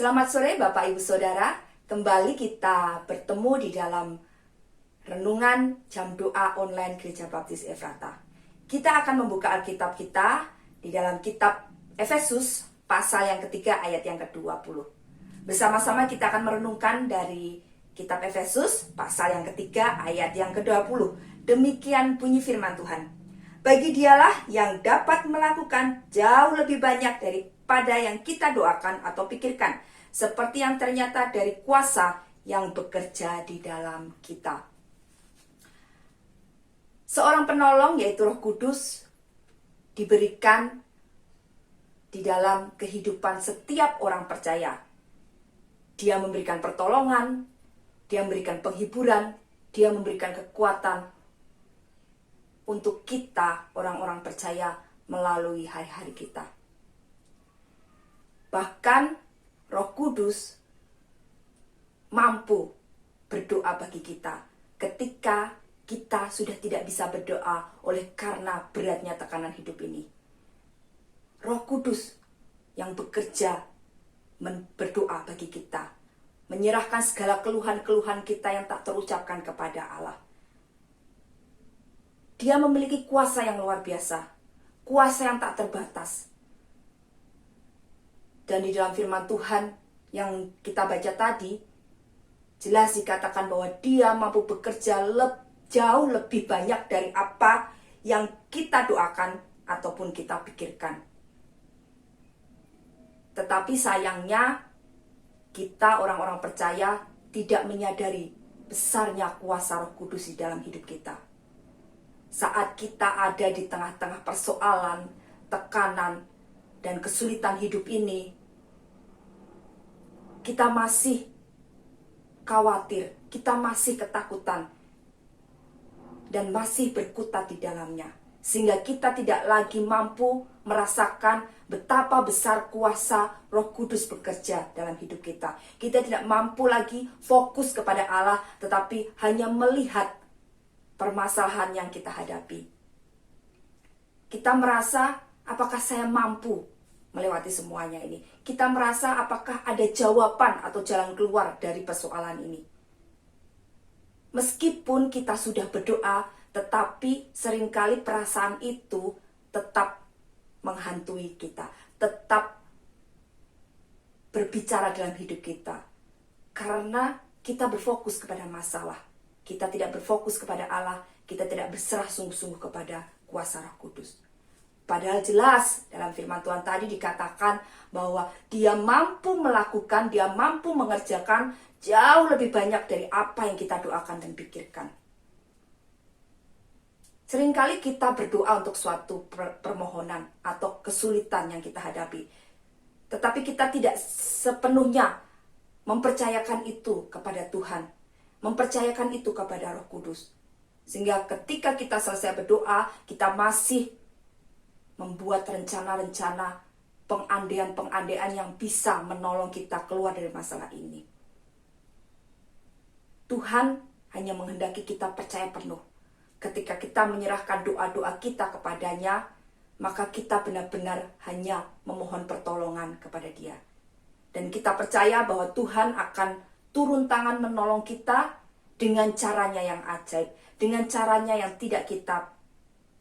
Selamat sore Bapak Ibu Saudara, kembali kita bertemu di dalam renungan jam doa online Gereja Baptis Efrata. Kita akan membuka Alkitab kita di dalam kitab Efesus pasal yang ketiga ayat yang ke-20. Bersama-sama kita akan merenungkan dari kitab Efesus pasal yang ketiga ayat yang ke-20. Demikian bunyi firman Tuhan. Bagi dialah yang dapat melakukan jauh lebih banyak daripada yang kita doakan atau pikirkan, seperti yang ternyata dari kuasa yang bekerja di dalam kita. Seorang penolong, yaitu Roh Kudus, diberikan di dalam kehidupan setiap orang percaya. Dia memberikan pertolongan, dia memberikan penghiburan, dia memberikan kekuatan untuk kita, orang-orang percaya, melalui hari-hari kita. Bahkan Roh Kudus mampu berdoa bagi kita ketika kita sudah tidak bisa berdoa oleh karena beratnya tekanan hidup ini. Roh Kudus yang bekerja berdoa bagi kita, menyerahkan segala keluhan-keluhan kita yang tak terucapkan kepada Allah. Dia memiliki kuasa yang luar biasa, kuasa yang tak terbatas. Dan di dalam firman Tuhan yang kita baca tadi, jelas dikatakan bahwa dia mampu bekerja jauh lebih banyak dari apa yang kita doakan ataupun kita pikirkan. Tetapi sayangnya, kita orang-orang percaya tidak menyadari besarnya kuasa Roh Kudus di dalam hidup kita. Saat kita ada di tengah-tengah persoalan, tekanan, dan kesulitan hidup ini, kita masih khawatir, kita masih ketakutan, dan masih berkutat di dalamnya. Sehingga kita tidak lagi mampu merasakan betapa besar kuasa Roh Kudus bekerja dalam hidup kita. Kita tidak mampu lagi fokus kepada Allah, tetapi hanya melihat permasalahan yang kita hadapi. Kita merasa, apakah saya mampu melewati semuanya ini? Kita merasa, apakah ada jawaban atau jalan keluar dari persoalan ini? Meskipun kita sudah berdoa, tetapi seringkali perasaan itu tetap menghantui kita, tetap berbicara dalam hidup kita. Karena kita berfokus kepada masalah. Kita tidak berfokus kepada Allah, kita tidak berserah sungguh-sungguh kepada kuasa Roh Kudus. Padahal jelas dalam firman Tuhan tadi dikatakan bahwa dia mampu melakukan, dia mampu mengerjakan jauh lebih banyak dari apa yang kita doakan dan pikirkan. Seringkali kita berdoa untuk suatu permohonan atau kesulitan yang kita hadapi. Tetapi kita tidak sepenuhnya mempercayakan itu kepada Tuhan. Mempercayakan itu kepada Roh Kudus. Sehingga ketika kita selesai berdoa, kita masih membuat rencana-rencana, pengandaian-pengandaian yang bisa menolong kita keluar dari masalah ini. Tuhan hanya menghendaki kita percaya penuh. Ketika kita menyerahkan doa-doa kita kepadanya, maka kita benar-benar hanya memohon pertolongan kepada Dia. Dan kita percaya bahwa Tuhan akan turun tangan menolong kita dengan caranya yang ajaib, dengan caranya yang tidak kita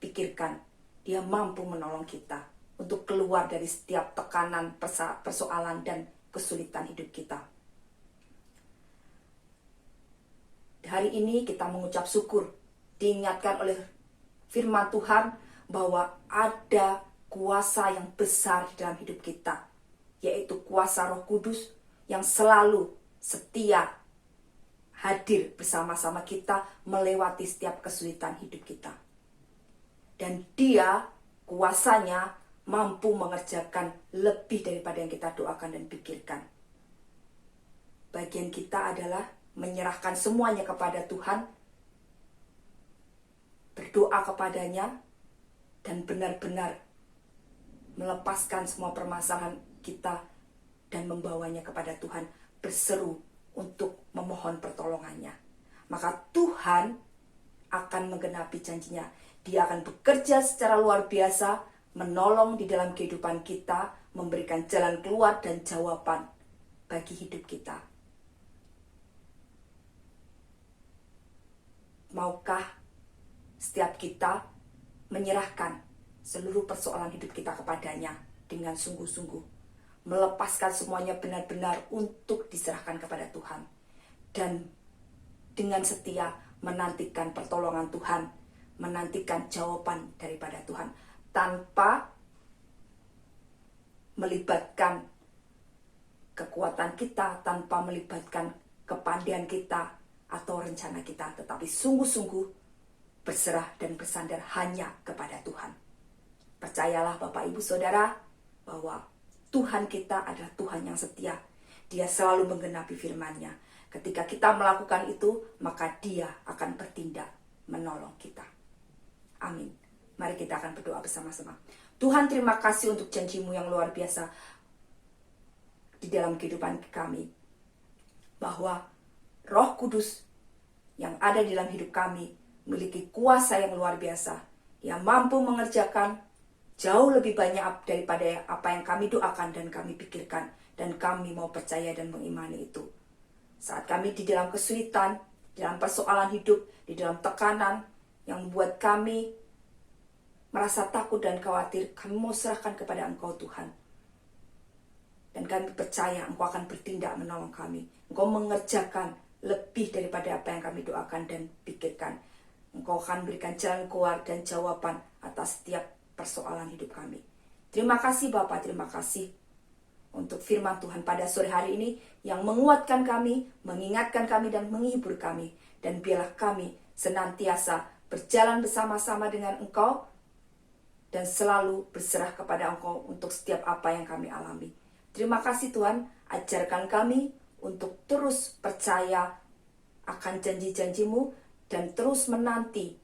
pikirkan. Dia mampu menolong kita untuk keluar dari setiap tekanan, persoalan, dan kesulitan hidup kita. Hari ini kita mengucap syukur, diingatkan oleh firman Tuhan bahwa ada kuasa yang besar di dalam hidup kita, yaitu kuasa Roh Kudus yang selalu setia hadir bersama-sama kita melewati setiap kesulitan hidup kita. Dan Dia, kuasanya, mampu mengerjakan lebih daripada yang kita doakan dan pikirkan. Bagian kita adalah menyerahkan semuanya kepada Tuhan, berdoa kepadanya, dan benar-benar melepaskan semua permasalahan kita dan membawanya kepada Tuhan, berseru untuk memohon pertolongannya. Maka Tuhan akan menggenapi janjinya. Dia akan bekerja secara luar biasa, menolong di dalam kehidupan kita, memberikan jalan keluar dan jawaban bagi hidup kita. Maukah setiap kita menyerahkan seluruh persoalan hidup kita kepadanya dengan sungguh-sungguh, melepaskan semuanya benar-benar untuk diserahkan kepada Tuhan, dan dengan setia menantikan pertolongan Tuhan, menantikan jawaban daripada Tuhan, tanpa melibatkan kekuatan kita, tanpa melibatkan kepandaian kita atau rencana kita, tetapi sungguh-sungguh berserah dan bersandar hanya kepada Tuhan. Percayalah Bapak Ibu Saudara bahwa Tuhan kita adalah Tuhan yang setia. Dia selalu menggenapi firman-Nya. Ketika kita melakukan itu, maka Dia akan bertindak menolong kita. Amin. Mari kita akan berdoa bersama-sama. Tuhan, terima kasih untuk janji-Mu yang luar biasa di dalam kehidupan kami, bahwa Roh Kudus yang ada di dalam hidup kami memiliki kuasa yang luar biasa, yang mampu mengerjakan jauh lebih banyak daripada apa yang kami doakan dan kami pikirkan, dan kami mau percaya dan mengimani itu. Saat kami di dalam kesulitan, di dalam persoalan hidup, di dalam tekanan yang membuat kami merasa takut dan khawatir, kami mau serahkan kepada Engkau Tuhan. Dan kami percaya Engkau akan bertindak menolong kami. Engkau mengerjakan lebih daripada apa yang kami doakan dan pikirkan. Engkau akan berikan jalan keluar dan jawaban atas setiap persoalan hidup kami. Terima kasih Bapak, terima kasih untuk firman Tuhan pada sore hari ini yang menguatkan kami, mengingatkan kami dan menghibur kami. Dan biarlah kami senantiasa berjalan bersama-sama dengan Engkau dan selalu berserah kepada Engkau untuk setiap apa yang kami alami. Terima kasih Tuhan, ajarkan kami untuk terus percaya akan janji-janji-Mu dan terus menanti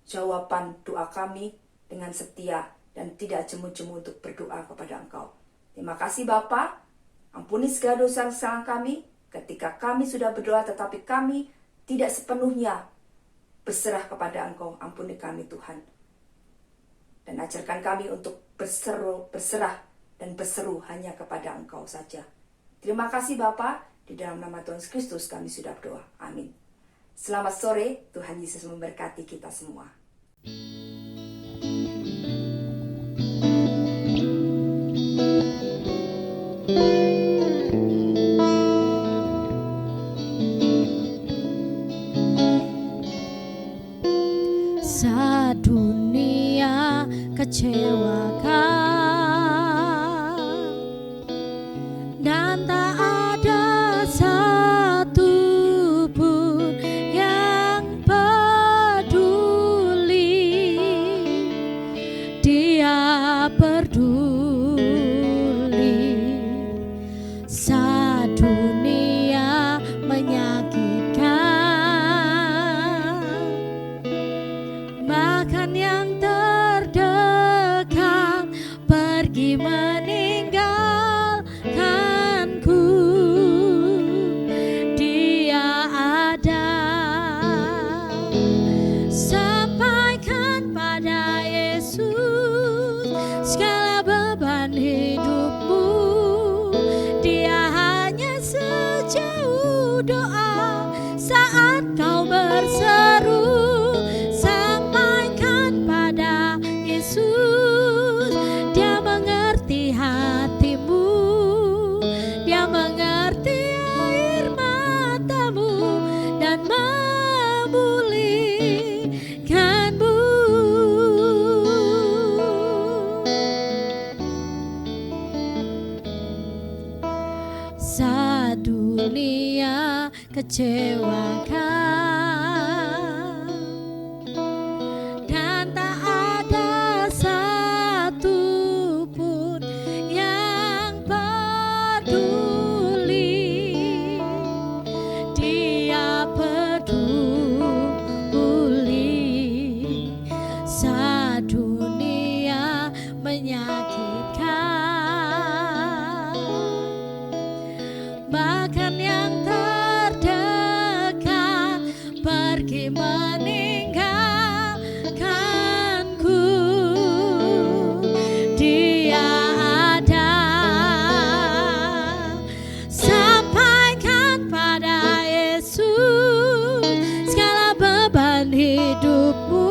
jawaban doa kami dengan setia dan tidak jemu-jemu untuk berdoa kepada Engkau. Terima kasih Bapa, ampuni segala dosa kesalahan kami ketika kami sudah berdoa tetapi kami tidak sepenuhnya berserah kepada Engkau. Ampuni kami Tuhan. Dan ajarkan kami untuk berserah dan berseru hanya kepada Engkau saja. Terima kasih Bapa, di dalam nama Tuhan Yesus Kristus kami sudah berdoa. Amin. Selamat sore, Tuhan Yesus memberkati kita semua. Saat dunia kecewakan dan tak ada satu pun yang peduli, Dia peduli. Saat dunia menyakitkan, bahkan yang terdekat pergi meninggalkanku, Dia ada. Sampaikan pada Yesus segala beban hidupmu. Dia hanya sejauh doa saat kau berseru. Sampaikan pada Yesus, Dia mengerti hatimu, Dia mengerti air matamu dan memulihkanmu. Saat dunia kecewakan dan tak ada satu pun yang peduli, Dia peduli. Saat dunia menyakitkan, bahkan yang terdekat pergi meninggalkanku, Dia ada. untukmu